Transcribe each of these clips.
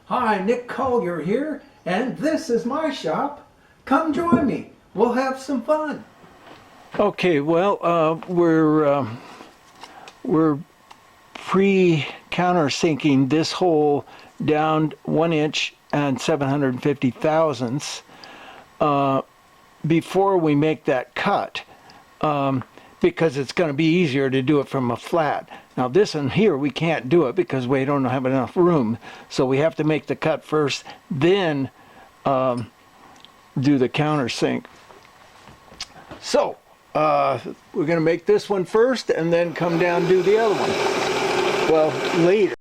Hi, Nick Collier here, and this is my shop. Come join me. We'll have some fun. Okay, well, we're pre-countersinking this hole down 1 inch and 750 thousandths before we make that cut, because it's going to be easier to do it from a flat. Now this one here we can't do it because we don't have enough room, so we have to make the cut first, then do the countersink. So we're going to make this one first and then come down and do the other one. Well, later.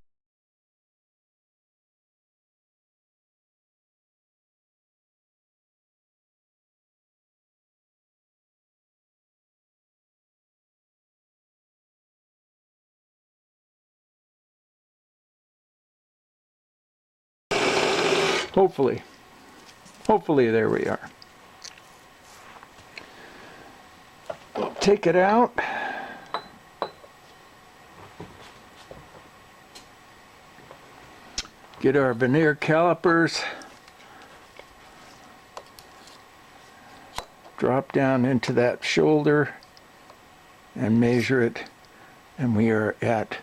Hopefully there we are. Take it out. Get our veneer calipers. Drop down into that shoulder and measure it. And we are at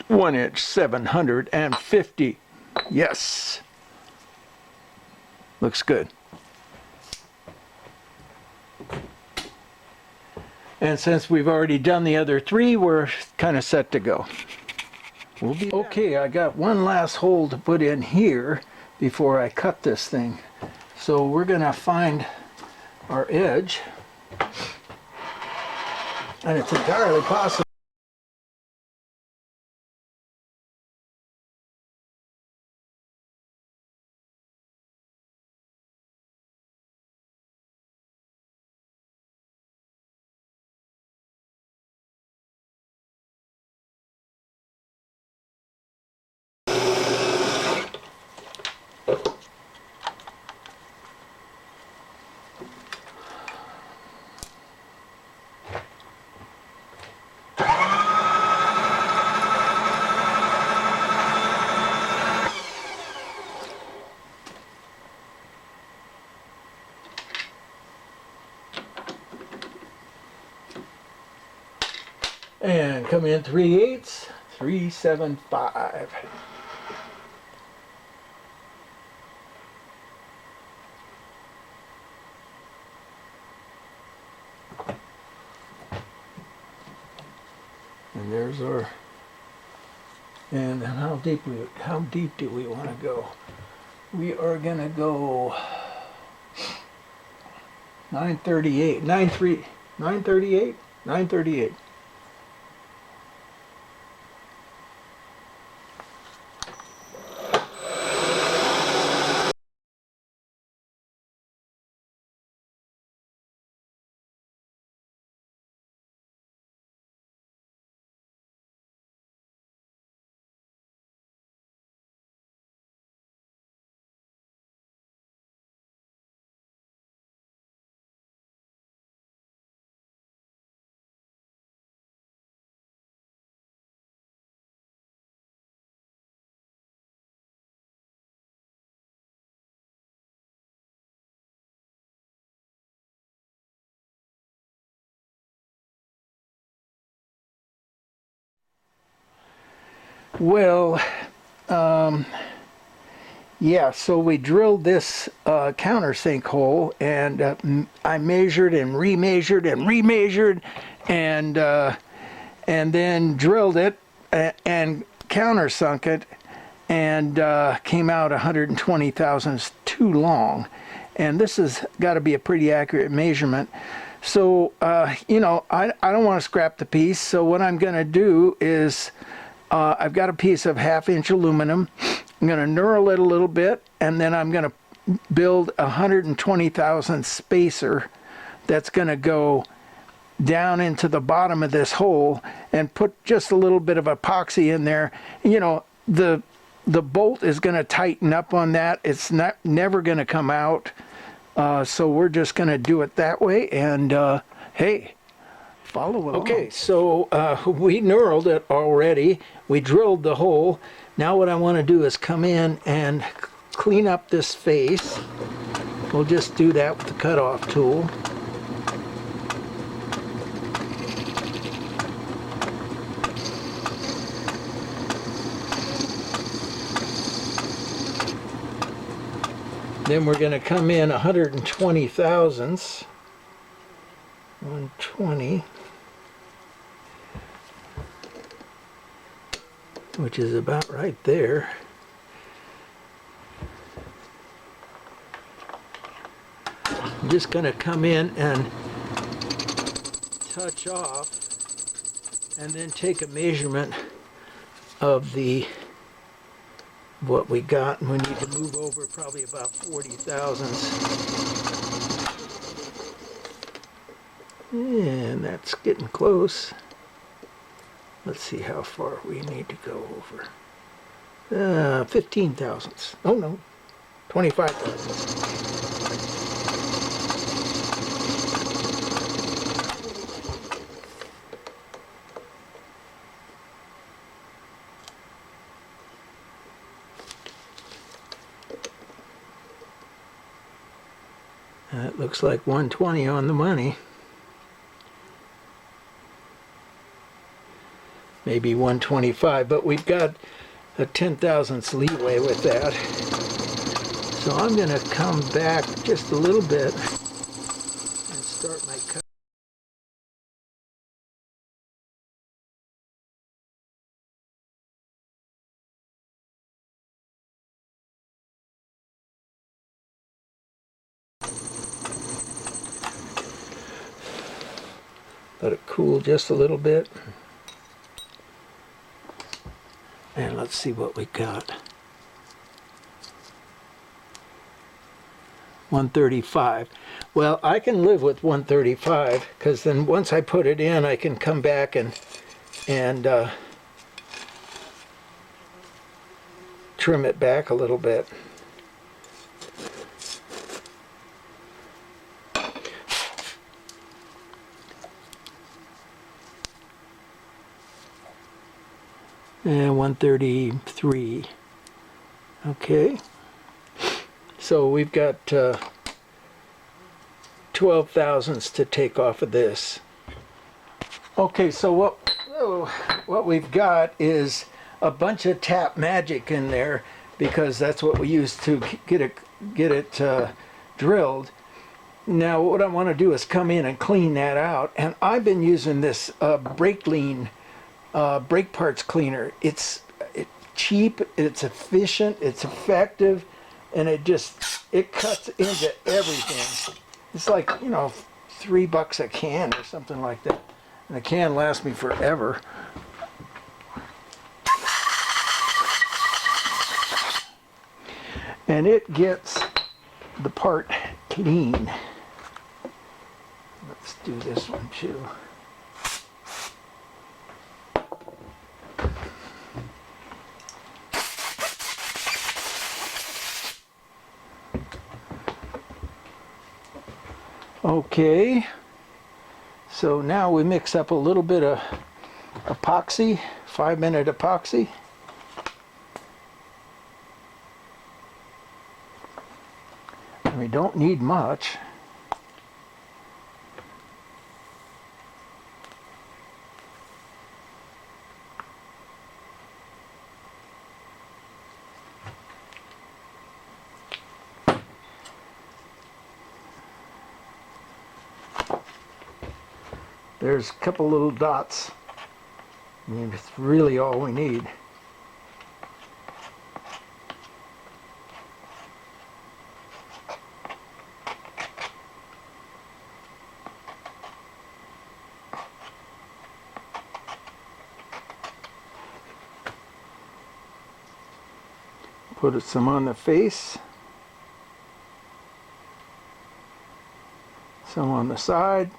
1 inch 750. Yes. Looks good. And since we've already done the other three, we're kind of set to go. We'll be okay, I got one last hole to put in here before I cut this thing. So we're going to find our edge. And it's entirely possible. And come in 3/8, 375. And there's our, and how deep do we want to go? We are going to go 938, 938, 938. Well, yeah, so we drilled this countersink hole, and I measured and remeasured and remeasured, and then drilled it and countersunk it, and came out 120 thousandths too long. And this has got to be a pretty accurate measurement. So, you know, I don't want to scrap the piece, so what I'm going to do is I've got a piece of 1/2 inch aluminum. I'm going to knurl it a little bit, and then I'm going to build a 120 thousandth spacer that's going to go down into the bottom of this hole and put just a little bit of epoxy in there. You know, the bolt is going to tighten up on that. It's never going to come out. So we're just going to do it that way, and hey, follow along. Okay, so we knurled it already. We drilled the hole. Now what I want to do is come in and clean up this face. We'll just do that with the cutoff tool. Then we're going to come in 120 thousandths. 120, which is about right there. I'm just going to come in and touch off and then take a measurement of what we got, and we need to move over probably about 40 thousandths. And that's getting close. Let's see how far we need to go over. 15 thousandths. Oh no, 25 thousandths. That looks like 120 on the money. Maybe 125, but we've got a 10 thousandths leeway with that. So I'm going to come back just a little bit and start my cut. Let it cool just a little bit. And let's see what we got. 135. Well, I can live with 135 because then once I put it in, I can come back and trim it back a little bit. And 133. Okay. So we've got 12 thousandths to take off of this. Okay, so what we've got is a bunch of tap magic in there because that's what we use to get it drilled. Now what I want to do is come in and clean that out, and I've been using this brake parts cleaner. It's cheap, it's efficient, it's effective, and it cuts into everything. It's like, you know, $3 a can or something like that. And the can lasts me forever. And it gets the part clean. Let's do this one too. Okay, so now we mix up a little bit of epoxy, 5-minute epoxy. And we don't need much. There's a couple little dots. I mean, it's really all we need. Put some on the face, some on the side.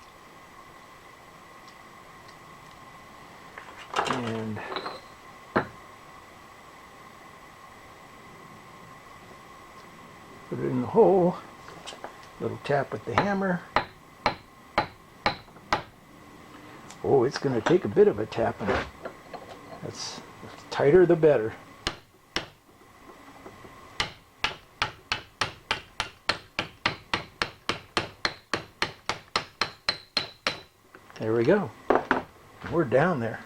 And put it in the hole. Little tap with the hammer. Oh, it's going to take a bit of a tapping. That's tighter the better. There we go. We're down there.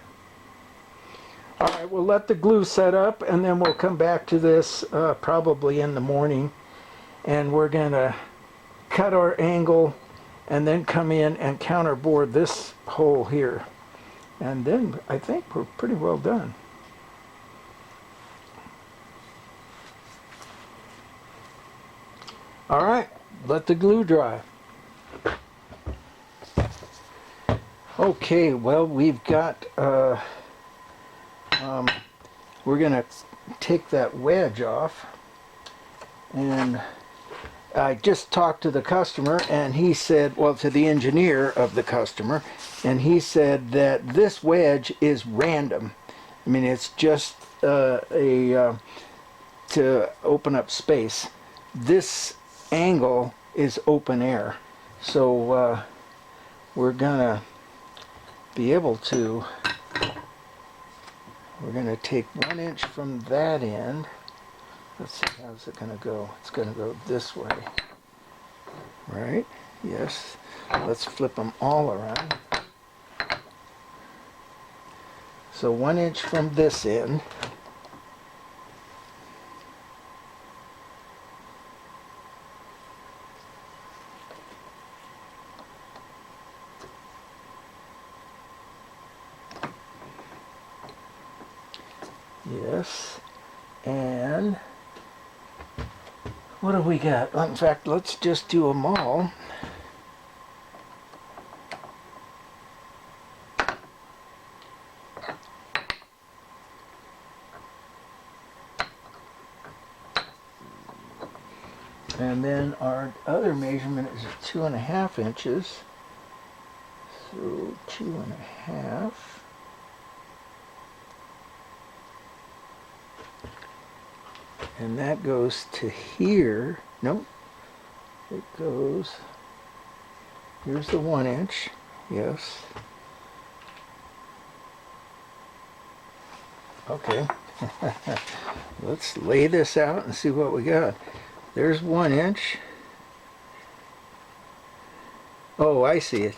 All right, we'll let the glue set up and then we'll come back to this probably in the morning, and we're going to cut our angle and then come in and counterbore this hole here. And then I think we're pretty well done. All right, let the glue dry. Okay, well, we've got, we're going to take that wedge off, and I just talked to the customer, and he said, well, to the engineer of the customer, and he said that this wedge is random. I mean, it's just to open up space. This angle is open air, so we're gonna be able to, we're gonna take 1 inch from that end. Let's see, how's it gonna go? It's gonna go this way, right? Yes. Let's flip them all around. So 1 inch from this end. Yes. And what do we got? In fact, let's just do them all. And then our other measurement is 2.5 inches. So 2.5. And that goes to here. Nope. It goes, here's the 1 inch. Yes. Okay. Let's lay this out and see what we got. There's 1 inch. Oh, I see it.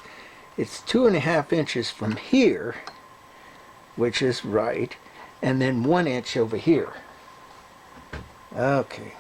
It's 2.5 inches from here, which is right, and then 1 inch over here. Okay.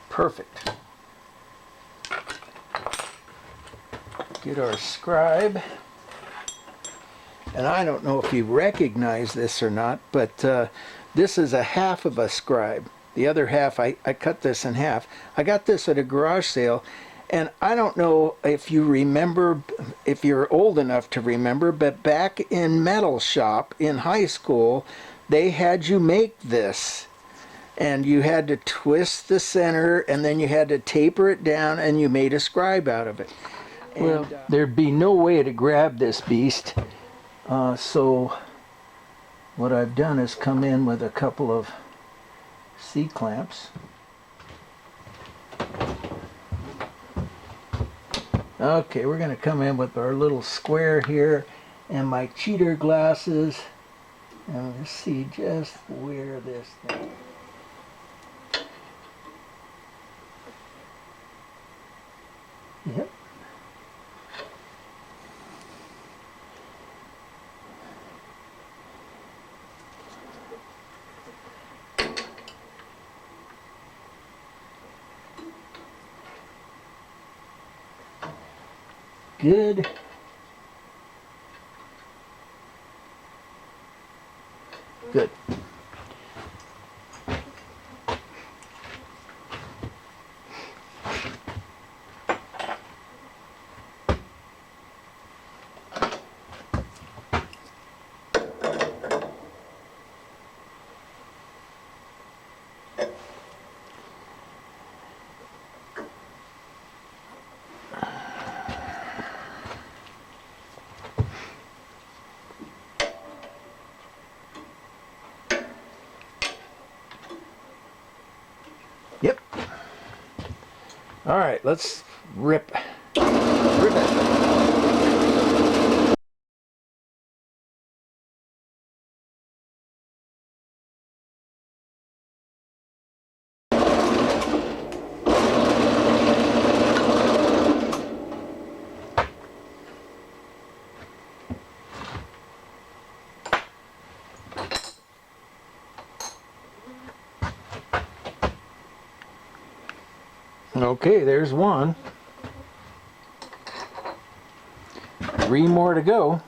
Perfect. Get our scribe. And I don't know if you recognize this or not, but this is a half of a scribe. The other half, I cut this in half. I got this at a garage sale, and I don't know if you remember, if you're old enough to remember, but back in metal shop in high school, they had you make this. And you had to twist the center, and then you had to taper it down, and you made a scribe out of it. Well, there'd be no way to grab this beast. So what I've done is come in with a couple of C-clamps. Okay, we're going to come in with our little square here and my cheater glasses. And let's see just where this thing. Yep. Good. Good. Yep. All right, let's rip it. Okay, there's one. 3 more to go.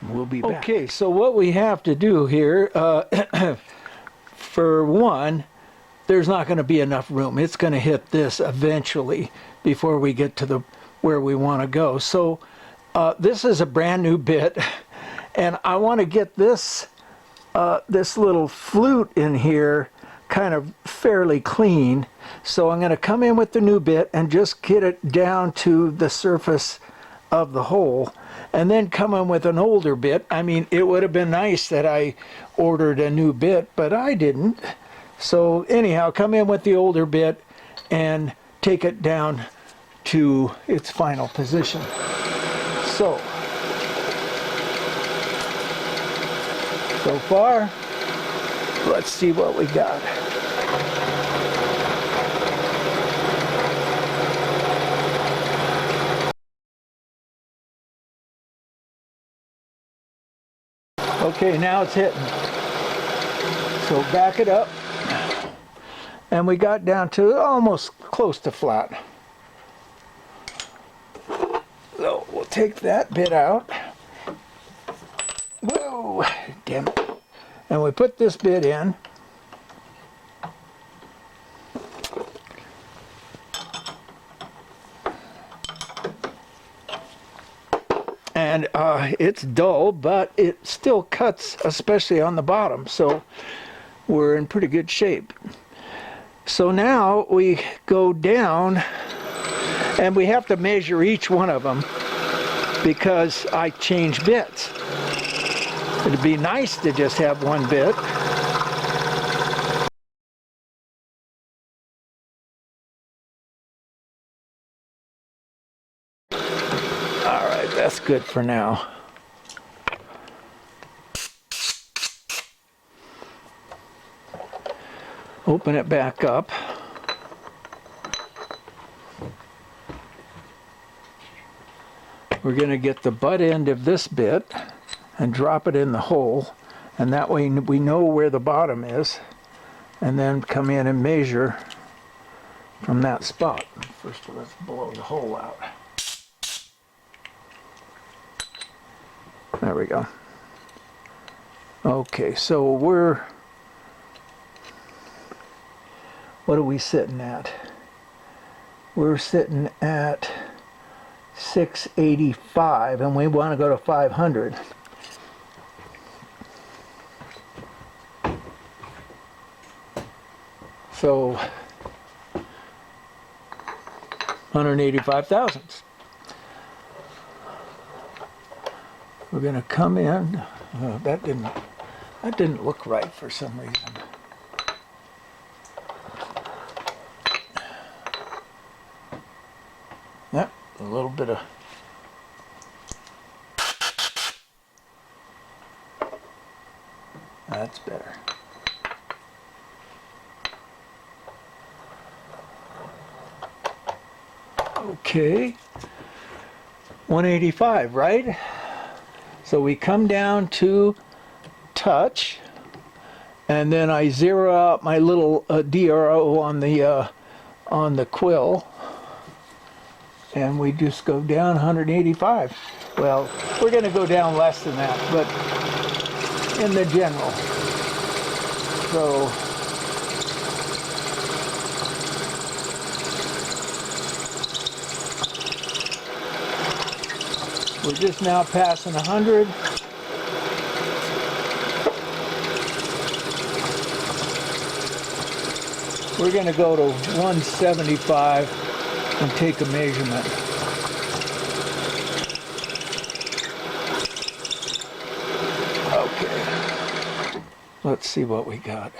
We'll be back. Okay, so what we have to do here, for one, there's not going to be enough room. It's going to hit this eventually before we get to the where we want to go. So this is a brand new bit, and I want to get this this little flute in here kind of fairly clean. So I'm going to come in with the new bit and just get it down to the surface of the hole, and then come in with an older bit. I mean, it would have been nice that I ordered a new bit, but I didn't. So anyhow, come in with the older bit and take it down to its final position. So far, let's see what we got. Okay, now it's hitting. So back it up. And we got down to almost close to flat. So we'll take that bit out. Whoa, damn it. And we put this bit in. And it's dull, but it still cuts, especially on the bottom. So we're in pretty good shape. So now we go down, and we have to measure each one of them because I change bits. It'd be nice to just have one bit. All right, that's good for now. Open it back up. We're going to get the butt end of this bit and drop it in the hole, and that way we know where the bottom is, and then come in and measure from that spot. First, let's blow the hole out. There we go. Okay, so what are we sitting at? We're sitting at 685, and we want to go to 500. So 185 thousandths. We're going to come in. That didn't look right for some reason. Yep, a little bit of. That's better. Okay, 185, right? So we come down to touch, and then I zero out my little DRO on the quill, and we just go down 185. Well, we're going to go down less than that, but in the general. So we're just now passing 100. We're going to go to 175 and take a measurement. Okay. Let's see what we got.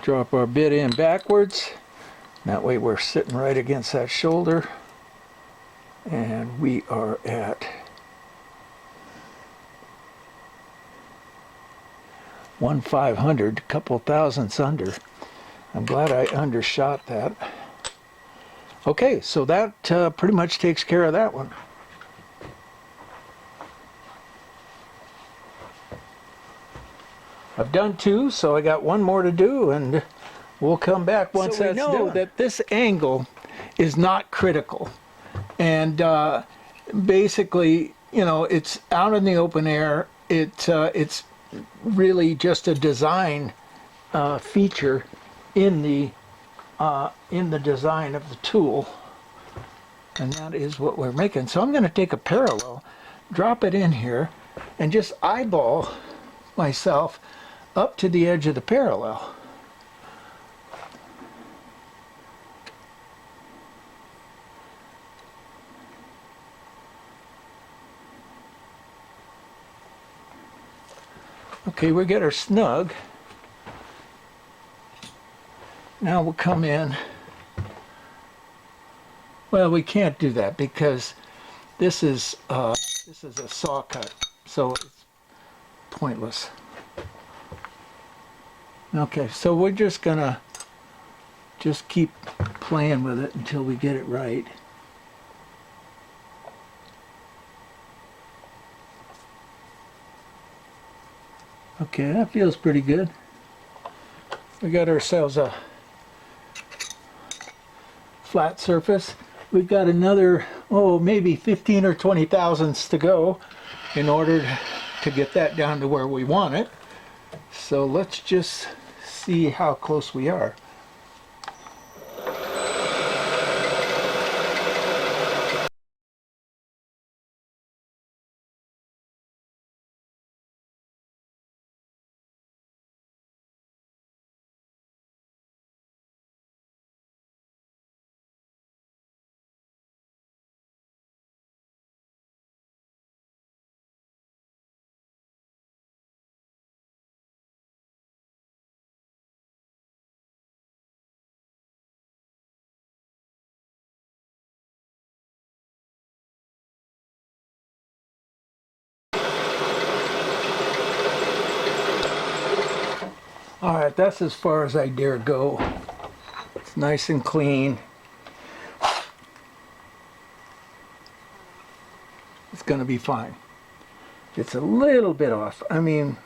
Drop our bit in backwards. That way we're sitting right against that shoulder. And we are at 1,500, a couple thousandths under. I'm glad I undershot that. Okay, so that pretty much takes care of that one. I've done two, so I got one more to do, and we'll come back once that's done. So we know that this angle is not critical. And basically, you know, it's out in the open air. It's really just a design feature in the design of the tool, and that is what we're making. So I'm going to take a parallel, drop it in here, and just eyeball myself up to the edge of the parallel. Okay, we get her snug. Now we'll come in. Well, we can't do that because this is a saw cut, so it's pointless. Okay, so we're just gonna keep playing with it until we get it right. Okay, that feels pretty good. We got ourselves a flat surface. We've got another, maybe 15 or 20 thousandths to go in order to get that down to where we want it. So let's just see how close we are. All right, that's as far as I dare go. It's nice and clean. It's going to be fine. It's a little bit off. I mean,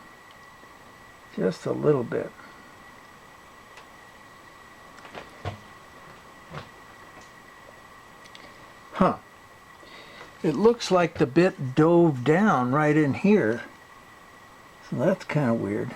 just a little bit. Huh. It looks like the bit dove down right in here. So that's kind of weird.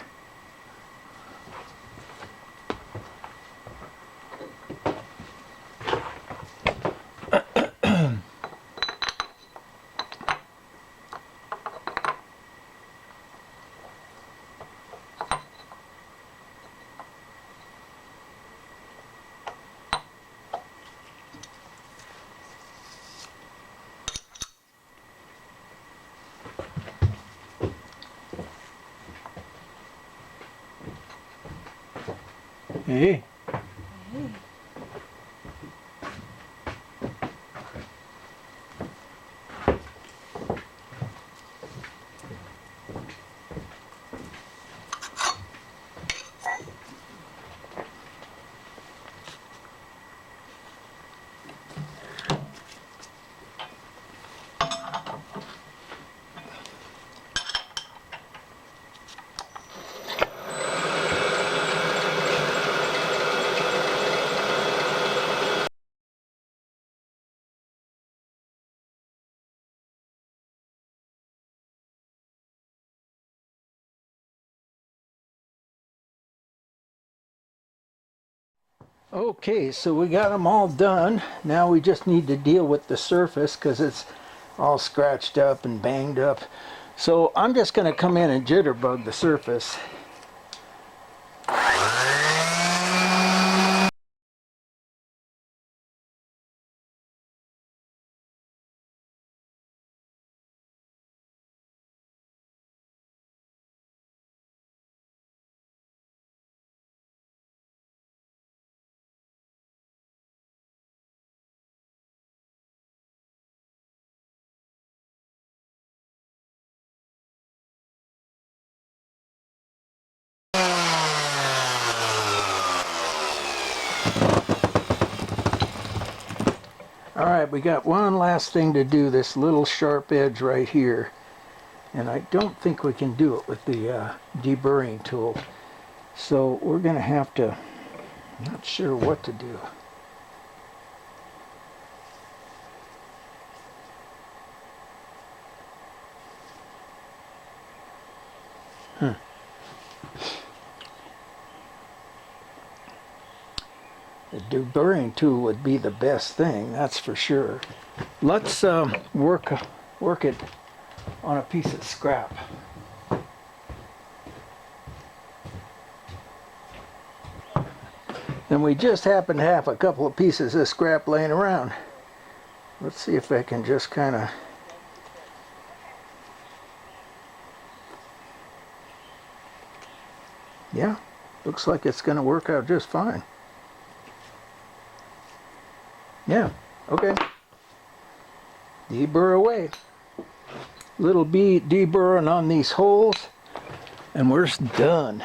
Hey. Okay, so we got them all done. Now we just need to deal with the surface because it's all scratched up and banged up. So I'm just going to come in and jitterbug the surface. Alright, we got one last thing to do, this little sharp edge right here. And I don't think we can do it with the deburring tool. So we're going to have to, not sure what to do. The deburring tool would be the best thing, that's for sure. Let's work it on a piece of scrap. And we just happen to have a couple of pieces of scrap laying around. Let's see if I can just kind of... Yeah, looks like it's going to work out just fine. Yeah, okay. Deburr away. Little deburring on these holes, and we're done.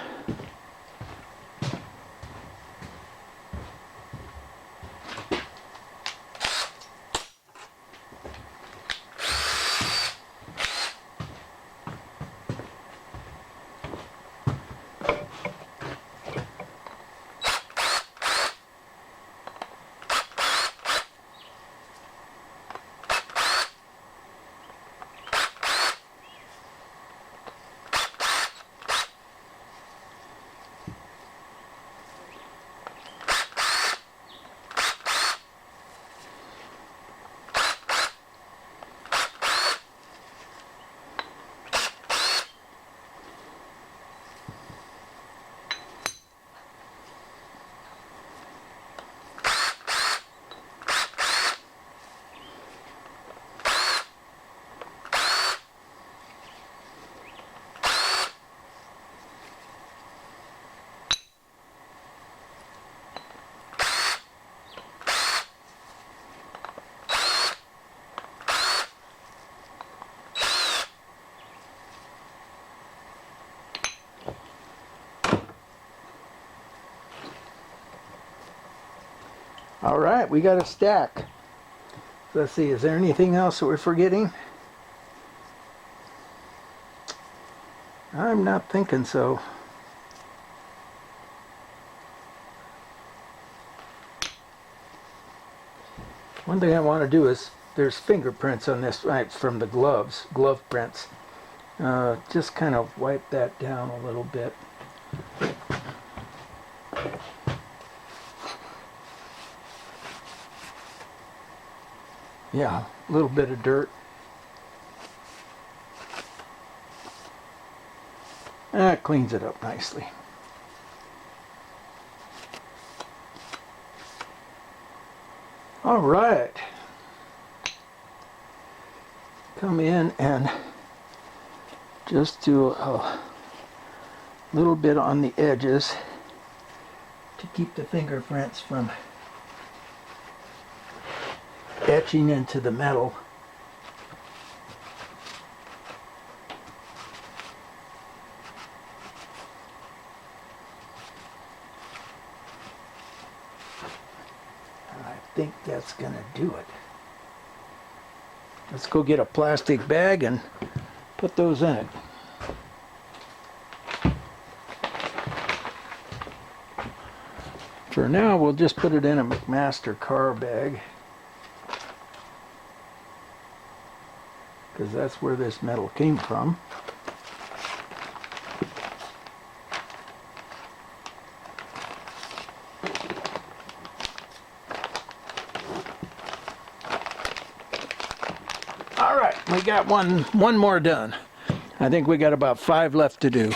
All right, we got a stack. Let's see, is there anything else that we're forgetting? I'm not thinking so. One thing I want to do is, there's fingerprints on this, right, from the gloves, glove prints. Just kind of wipe that down a little bit. Yeah, a little bit of dirt. That cleans it up nicely. All right. Come in and just do a little bit on the edges to keep the fingerprints from etching into the metal. And I think that's gonna do it. Let's go get a plastic bag and put those in it. For now, we'll just put it in a McMaster car bag, because that's where this metal came from. we got one more done. I think we got about 5 left to do.